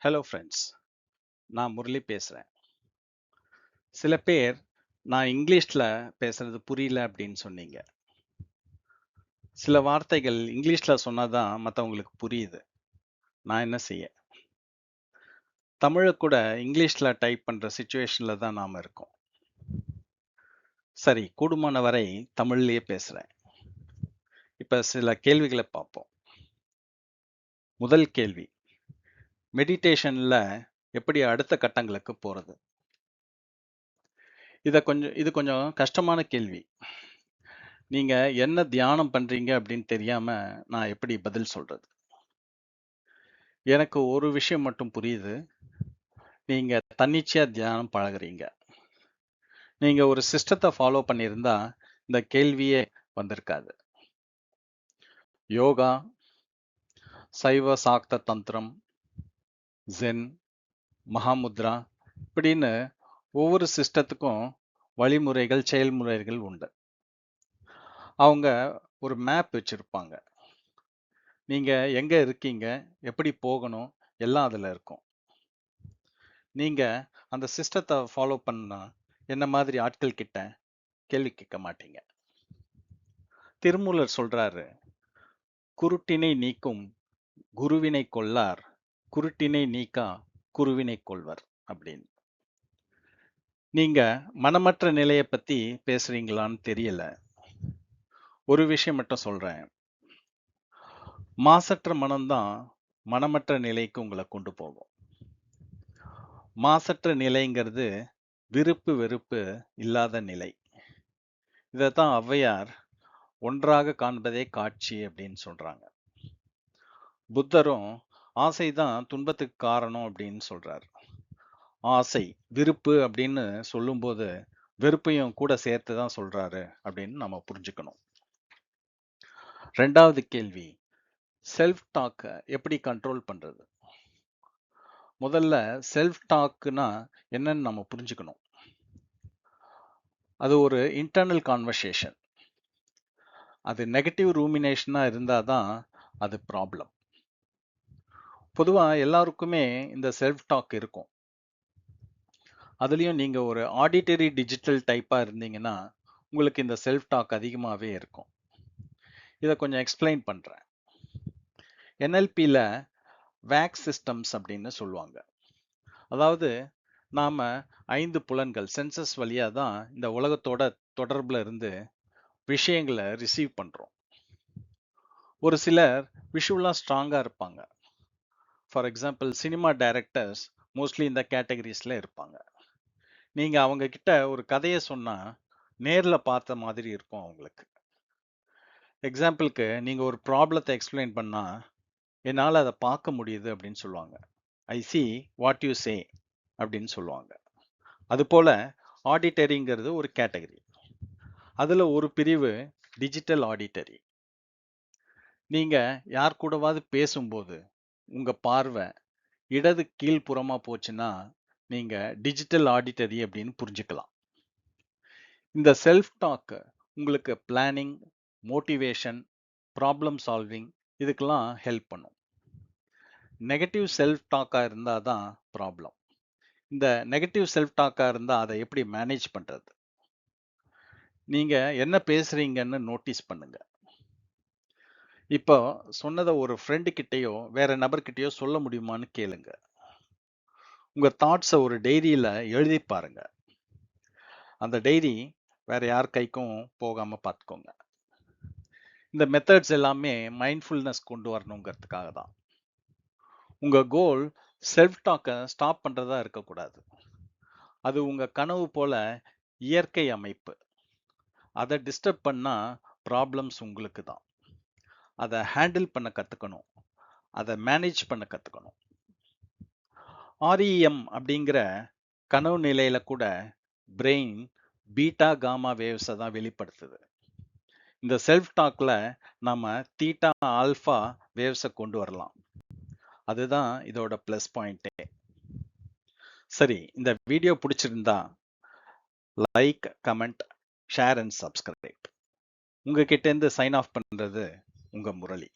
Hello friends, நான் முரளி பேசுகிறேன். சில பேர் நான் இங்கிலீஷில் பேசுறது புரியல அப்படின்னு சொன்னீங்க. சில வார்த்தைகள் இங்கிலீஷில் சொன்னால் தான் மற்றவங்களுக்கு புரியுது. நான் என்ன செய்ய? தமிழை கூட இங்கிலீஷில் டைப் பண்ணுற சுச்சுவேஷனில் தான் நாம் இருக்கோம். சரி, கூடுமான வரை தமிழ்லேயே பேசுகிறேன். இப்போ சில கேள்விகளை பார்ப்போம். முதல் கேள்வி, மெடிடேஷனில் எப்படி அடுத்த கட்டங்களுக்கு போகிறது? இது கொஞ்சம் கஷ்டமான கேள்வி. நீங்க என்ன தியானம் பண்றீங்க அப்படின்னு தெரியாம நான் எப்படி பதில் சொல்றது? எனக்கு ஒரு விஷயம் மட்டும் புரியுது. நீங்க தன்னிச்சையா தியானம் பழகுறீங்க. நீங்க ஒரு சிஸ்டத்தை ஃபாலோ பண்ணியிருந்தா இந்த கேள்வியே வந்திருக்காது. யோகா, சைவ சாக்த தந்திரம், ஜென், மகாமுத்ரா இப்படின்னு ஒவ்வொரு சிஸ்டத்துக்கும் வழிமுறைகள், செயல்முறைகள் உண்டு. அவங்க ஒரு மேப் வச்சிருப்பாங்க. நீங்க எங்க இருக்கீங்க, எப்படி போகணும் எல்லாம் அதுல இருக்கும். நீங்க அந்த சிஸ்டத்தை ஃபாலோ பண்ணா என்ன மாதிரி ஆட்கள் கிட்ட கேள்வி கேட்க மாட்டீங்க. திருமூலர் சொல்றாரு, குருட்டினை நீக்கும் குருவினை கொள்ளார், குருட்டினை நீக்கா குருவினை கொள்வர் அப்படின்னு. நீங்க மனமற்ற நிலையை பத்தி பேசுறீங்களான்னு தெரியல. ஒரு விஷயம் மட்டும் சொல்றேன். மாசற்ற மனம்தான் மனமற்ற நிலைக்கு உங்களை கொண்டு போகும். மாசற்ற நிலைங்கிறது விருப்பு வெறுப்பு இல்லாத நிலை. இதைத்தான் ஔவையார் ஒன்றாக காண்பதே காட்சி அப்படின்னு சொல்றாங்க. புத்தரும் ஆசைதான் துன்பத்துக்கு காரணம் அப்படின்னு சொல்றார். ஆசை, விருப்பு அப்படின்னு சொல்லும்போது வெறுப்பையும் கூட சேர்த்து தான் சொல்றாரு அப்படின்னு நம்ம புரிஞ்சுக்கணும். ரெண்டாவது கேள்வி, செல்ஃப் டாக் எப்படி கண்ட்ரோல் பண்றது? முதல்ல செல்ஃப் டாக்னா என்னன்னு நம்ம புரிஞ்சுக்கணும். அது ஒரு இன்டர்னல் கான்வர்சேஷன். அது நெகட்டிவ் ரூமினேஷனா இருந்தாதான் அது ப்ராப்ளம். பொதுவா எல்லாருக்குமே இந்த செல்ஃப் டாக் இருக்கும். அதுலயும் நீங்க ஒரு ஆடிட்டரி டிஜிட்டல் டைப்பா இருந்தீங்கன்னா உங்களுக்கு இந்த செல்ஃப் டாக் அதிகமாகவே இருக்கும். இதை கொஞ்சம் எக்ஸ்பிளைன் பண்றேன். NLPல வேக் சிஸ்டம்ஸ் அப்படின்னு சொல்லுவாங்க. அதாவது நாம 5 புலன்கள் சென்சஸ் வழியா தான் இந்த உலகத்தோட தொடர்புல இருந்து விஷயங்களை ரிசீவ் பண்றோம். ஒரு சிலர் விஷுவலா ஸ்ட்ராங்கா இருப்பாங்க. For example cinema directors mostly இந்த கேட்டகரிஸ்ல இருப்பாங்க. நீங்க அவங்க கிட்ட ஒரு கதையை சொன்னா நேர்ல பார்த்த மாதிரி இருக்கும் அவங்களுக்கு. எக்ஸாம்பிளுக்கு நீங்க ஒரு ப்ராப்ளத்தை எக்ஸ்பிளைன் பண்ணா என்னால் அதை பார்க்க முடியுது அப்படின்னு சொல்லுவாங்க. ஐ சி வாட் யூ சே அப்படின்னு சொல்லுவாங்க. அதுபோல ஆடிட்டரிங்கிறது ஒரு கேட்டகரி. அதுல ஒரு பிரிவு டிஜிட்டல் ஆடிட்டரி. நீங்க யார் கூடவாது பேசும்போது உங்க பார்வை இடது கீழ்ப்புறமா போச்சுன்னா நீங்க டிஜிட்டல் ஆடிட்டரி அப்படின்னு புரிஞ்சுக்கலாம். இந்த செல்ஃப் டாக் உங்களுக்கு பிளானிங், மோட்டிவேஷன், ப்ராப்ளம் சால்விங் இதுக்கெல்லாம் ஹெல்ப் பண்ணும். நெகட்டிவ் செல்ஃப் டாக்கா இருந்தால் தான் ப்ராப்ளம். இந்த நெகட்டிவ் செல்ஃப் டாக்கா இருந்தால் அதை எப்படி மேனேஜ் பண்றது? நீங்க என்ன பேசுறீங்கன்னு நோட்டீஸ் பண்ணுங்க. இப்போ சொன்னதை ஒரு ஃப்ரெண்டு கிட்டேயோ வேற நபர்கிட்டயோ சொல்ல முடியுமான்னு கேளுங்க. உங்க தாட்ஸை ஒரு டைரியில எழுதி பாருங்க. அந்த டைரி வேற யார் கைக்கும் போகாம பார்த்துக்கோங்க. இந்த மெத்தட்ஸ் எல்லாமே மைண்ட்ஃபுல்னஸ் கொண்டு வரணுங்கிறதுக்காக தான். உங்க கோல் செல்ஃப் டாக்கை ஸ்டாப் பண்றதா இருக்கக்கூடாது. அது உங்க கனவு போல இயற்கை அமைப்பு. அதை டிஸ்டர்ப் பண்ணா ப்ராப்ளம்ஸ் உங்களுக்கு தான். அதை ஹேண்டில் பண்ண கத்துக்கணும். அதை மேனேஜ் பண்ண கத்துக்கணும். REM அப்படிங்கிற கனவு நிலையில கூட பிரெயின் பீட்டா காமா வேவ்ஸை தான் வெளிப்படுத்துது. இந்த செல்ஃப் டாக்ல நாம தீட்டா ஆல்ஃபா வேவ்ஸை கொண்டு வரலாம். அதுதான் இதோட பிளஸ் பாயிண்டே. சரி, இந்த வீடியோ பிடிச்சிருந்தா like, comment, share and subscribe. உங்ககிட்ட இருந்து சைன் ஆஃப் பண்றது உங்க முரளி.